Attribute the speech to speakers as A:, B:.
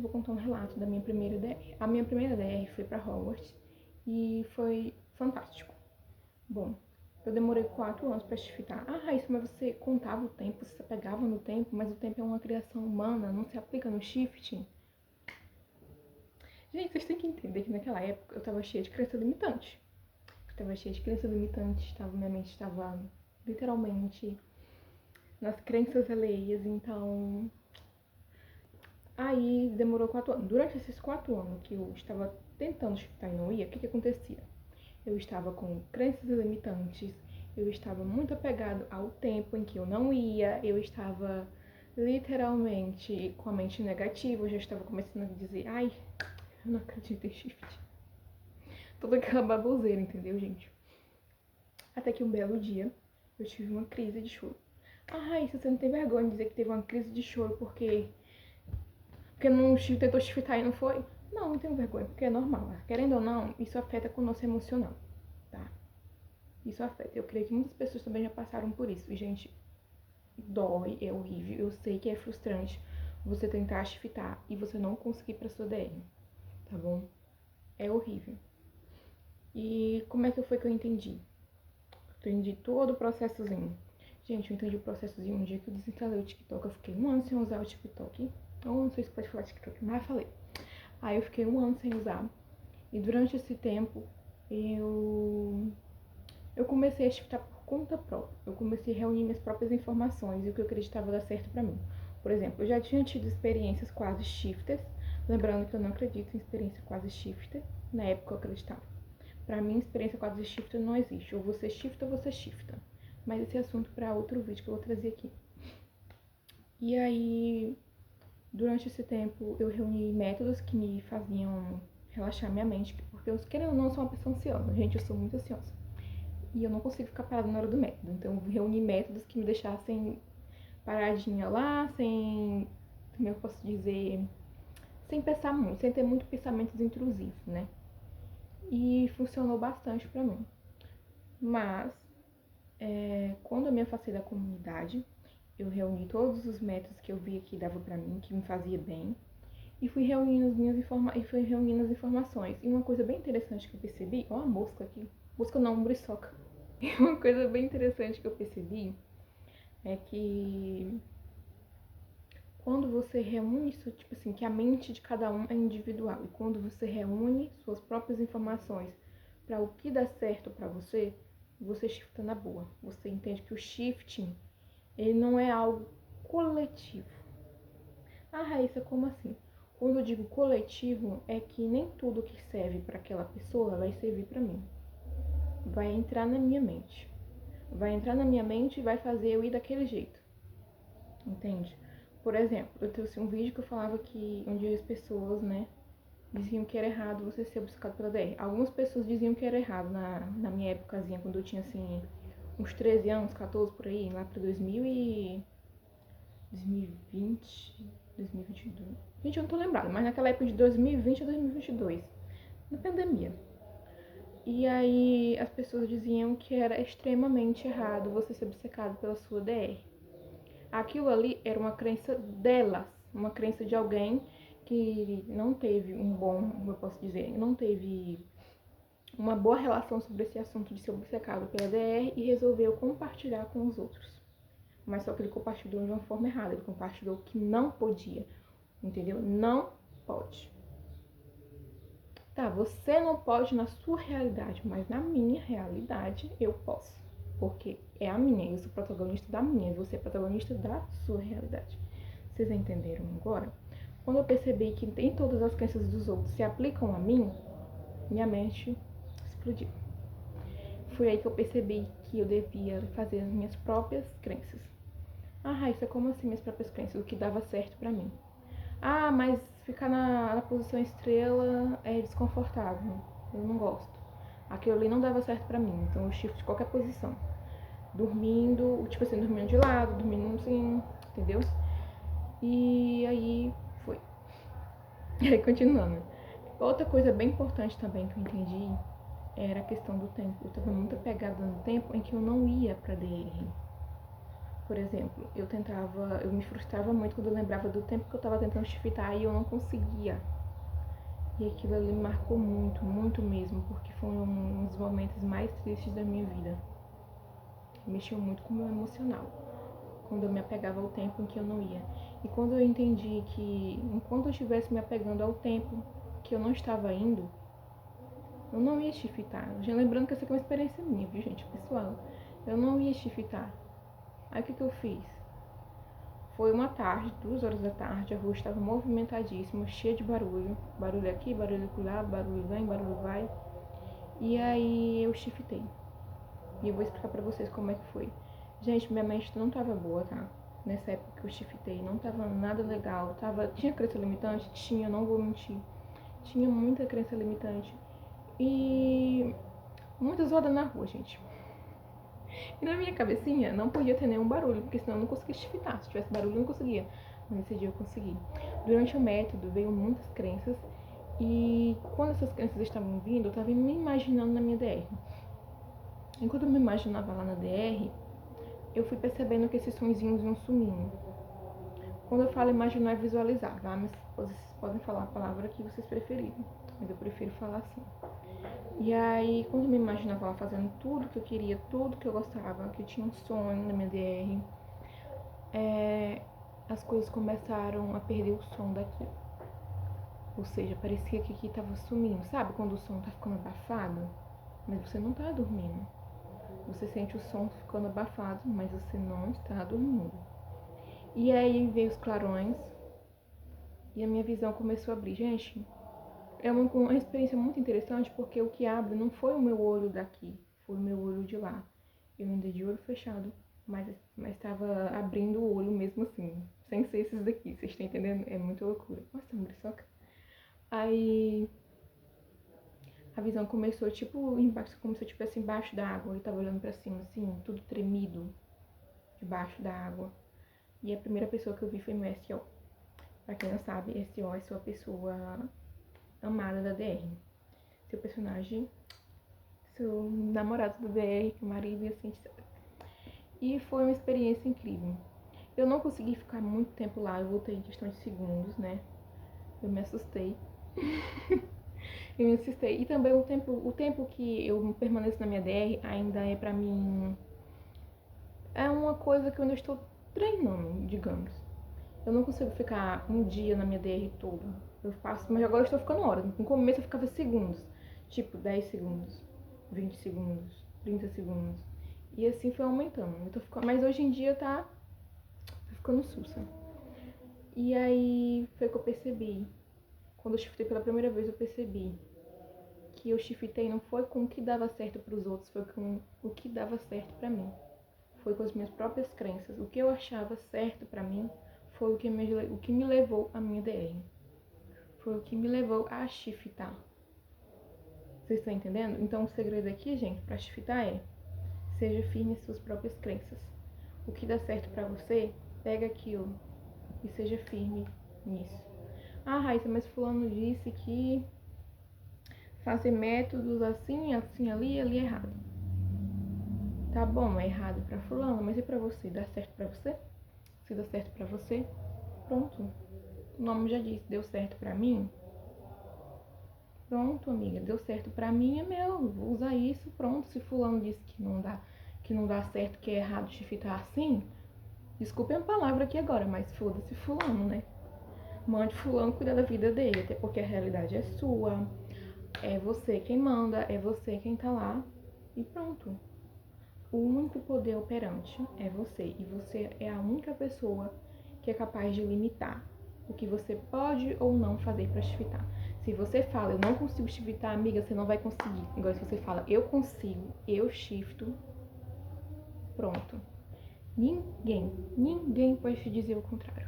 A: vou contar um relato da minha primeira DR. A minha primeira DR foi para Hogwarts e foi fantástico. Bom, eu demorei 4 anos para shiftar. Ah, Raíssa, mas você contava o tempo, você pegava no tempo, mas o tempo é uma criação humana, não se aplica no shifting. Gente, vocês têm que entender que naquela época eu tava cheia de crença limitante. Minha mente estava literalmente nas crenças alheias, então... Aí demorou 4 anos. Durante esses 4 anos que eu estava tentando shiftar e não ia, o que acontecia? Eu estava com crenças limitantes, eu estava muito apegado ao tempo em que eu não ia, eu estava literalmente com a mente negativa, eu já estava começando a dizer, ai, eu não acredito em shift. Toda aquela baboseira, entendeu, gente? Até que um belo dia, eu tive uma crise de choro. Ah, Raíssa, você não tem vergonha de dizer que teve uma crise de choro porque não tentou shiftar e não foi? Não tenho vergonha, porque é normal. Querendo ou não, isso afeta com o nosso emocional, tá? Isso afeta. Eu creio que muitas pessoas também já passaram por isso. E, gente, dói, é horrível. Eu sei que é frustrante você tentar shiftar e você não conseguir pra sua DM, tá bom? É horrível. E como é que foi que eu entendi? Eu entendi todo o processozinho. Gente, eu entendi o processozinho no dia que eu desinstalei o TikTok. Eu fiquei 1 ano sem usar o TikTok. Eu não sei se pode falar TikTok, mas falei. Aí eu fiquei 1 ano sem usar. E durante esse tempo, eu comecei a shiftar por conta própria. Eu comecei a reunir minhas próprias informações e o que eu acreditava dar certo pra mim. Por exemplo, eu já tinha tido experiências quase shifters. Lembrando que eu não acredito em experiência quase shifter. Na época eu acreditava. Pra mim, experiência quase shifter não existe. Ou você shifta ou você shifta. Mas esse é assunto para outro vídeo que eu vou trazer aqui. E aí, durante esse tempo, eu reuni métodos que me faziam relaxar minha mente, porque eu, querendo ou não, sou uma pessoa ansiosa. Gente, eu sou muito ansiosa. E eu não consigo ficar parada na hora do método. Então, eu reuni métodos que me deixassem paradinha lá, sem, como eu posso dizer, sem pensar muito, sem ter muito pensamentos intrusivos, né? E funcionou bastante pra mim. Mas, quando eu me afastei da comunidade, eu reuni todos os métodos que eu via que dava pra mim, que me fazia bem, e fui reunindo as informações. E uma coisa bem interessante que eu percebi, ó a mosca aqui, mosca não, muriçoca. E uma coisa bem interessante que eu percebi é que quando você reúne isso, tipo assim, que a mente de cada um é individual, e quando você reúne suas próprias informações para o que dá certo para você, você shifta na boa. Você entende que o shifting, ele não é algo coletivo. Ah, Raíssa, como assim? Quando eu digo coletivo, é que nem tudo que serve para aquela pessoa vai servir para mim. Vai entrar na minha mente. Vai entrar na minha mente e vai fazer eu ir daquele jeito. Entende? Por exemplo, eu trouxe um vídeo que eu falava que onde as pessoas, né, diziam que era errado você ser obcecado pela DR. Algumas pessoas diziam que era errado na minha épocazinha, quando eu tinha, assim, uns 13 anos, 14 por aí, lá pra 2020, 2022. Gente, eu não tô lembrada, mas naquela época de 2020 a 2022, na pandemia. E aí as pessoas diziam que era extremamente errado você ser obcecado pela sua DR. Aquilo ali era uma crença delas, uma crença de alguém que não teve um bom, como eu posso dizer, não teve uma boa relação sobre esse assunto de ser obcecado pela DR e resolveu compartilhar com os outros. Mas só que ele compartilhou de uma forma errada, ele compartilhou que não podia, entendeu? Não pode. Tá, você não pode na sua realidade, mas na minha realidade eu posso. Porque é a minha, eu sou protagonista da minha, e você é protagonista da sua realidade. Vocês entenderam agora? Quando eu percebi que nem todas as crenças dos outros se aplicam a mim, minha mente explodiu. Foi aí que eu percebi que eu devia fazer as minhas próprias crenças. Ah, Raíssa, como assim minhas próprias crenças? O que dava certo pra mim? Ah, mas ficar na posição estrela é desconfortável. Eu não gosto. Aquilo ali não dava certo pra mim, então eu shift de qualquer posição. Dormindo, tipo assim, dormindo de lado, dormindo assim, entendeu? E aí foi. E aí continuando. Outra coisa bem importante também que eu entendi era a questão do tempo. Eu tava muito apegada no tempo em que eu não ia pra DR. Por exemplo, eu me frustrava muito quando eu lembrava do tempo que eu tava tentando shiftar e eu não conseguia. E aquilo ali me marcou muito, muito mesmo, porque foi um dos momentos mais tristes da minha vida. Mexeu muito com o meu emocional, quando eu me apegava ao tempo em que eu não ia. E quando eu entendi que, enquanto eu estivesse me apegando ao tempo que eu não estava indo, eu não ia shiftar. Já lembrando que essa aqui é uma experiência minha, viu, gente, pessoal. Eu não ia shiftar. Aí o que eu fiz? Foi uma tarde, 2 horas da tarde, a rua estava movimentadíssima, cheia de barulho. Barulho aqui, barulho lá, barulho vem, barulho vai. E aí eu shiftei. E eu vou explicar pra vocês como é que foi. Gente, minha mente não tava boa, tá? Nessa época que eu shiftei, não tava nada legal. Tinha crença limitante? Tinha, não vou mentir. Tinha muita crença limitante. E muitas rodas na rua, gente. E na minha cabecinha não podia ter nenhum barulho, porque senão eu não conseguia shiftar. Se tivesse barulho, eu não conseguia. Mas nesse dia eu consegui. Durante o método veio muitas crenças. E quando essas crenças estavam vindo, eu tava me imaginando na minha DR. Enquanto eu me imaginava lá na DR, eu fui percebendo que esses sonzinhos iam sumindo. Quando eu falo imaginar é visualizar, tá? Mas vocês podem falar a palavra que vocês preferirem. Mas eu prefiro falar assim. E aí, quando eu me imaginava lá fazendo tudo que eu queria, tudo que eu gostava, que eu tinha um sonho na minha DR, as coisas começaram a perder o som daquilo. Ou seja, parecia que aqui tava sumindo. Sabe quando o som tá ficando abafado? Mas você não tá dormindo. Você sente o som ficando abafado, mas você não está dormindo. E aí veio os clarões e a minha visão começou a abrir. Gente, é uma experiência muito interessante porque o que abre não foi o meu olho daqui, foi o meu olho de lá. Eu andei de olho fechado, mas estava abrindo o olho mesmo assim, sem ser esses daqui. Vocês estão entendendo? É muito loucura. Nossa, muriçoca. Aí a visão começou tipo embaixo, como se eu estivesse embaixo da água. Eu tava olhando pra cima assim, tudo tremido debaixo da água. E a primeira pessoa que eu vi foi meu SO. Pra quem não sabe, SO é sua pessoa amada da DR. Seu personagem, seu namorado do DR, marido e assim, etc. E foi uma experiência incrível. Eu não consegui ficar muito tempo lá, eu voltei em questão de segundos, né? Eu me assustei. Eu me assustei. E também o tempo que eu permaneço na minha DR ainda é pra mim... É uma coisa que eu ainda estou treinando, digamos. Eu não consigo ficar um dia na minha DR todo. Eu faço, mas agora eu estou ficando horas. No começo eu ficava segundos. Tipo, 10 segundos, 20 segundos, 30 segundos. E assim foi aumentando. Mas hoje em dia tá ficando sussa. E aí foi que eu percebi. Quando eu shiftei pela primeira vez, eu percebi que eu shiftei não foi com o que dava certo pros outros, foi com o que dava certo pra mim. Foi com as minhas próprias crenças. O que eu achava certo pra mim foi o que me levou à minha DR. Foi o que me levou a shiftar. Vocês estão entendendo? Então o segredo aqui, gente, pra shiftar é: seja firme em suas próprias crenças. O que dá certo pra você, pega aquilo e seja firme nisso. Ah, Raíssa, mas fulano disse que fazer métodos assim, assim, ali é errado. Tá bom, é errado pra fulano, mas e pra você? Dá certo pra você? Se dá certo pra você, pronto. O nome já disse, deu certo pra mim. Pronto, amiga, deu certo pra mim, é meu, vou usar isso, pronto. Se fulano disse que não dá certo, que é errado de ficar assim, desculpe a palavra aqui agora, mas foda-se fulano, né? Mande fulano cuidar da vida dele, até porque a realidade é sua, é você quem manda, é você quem tá lá, e pronto. O único poder operante é você, e você é a única pessoa que é capaz de limitar o que você pode ou não fazer para shiftar. Se você fala, eu não consigo shiftar, amiga, você não vai conseguir. Agora, se você fala, eu consigo, eu shifto, pronto. Ninguém pode te dizer o contrário.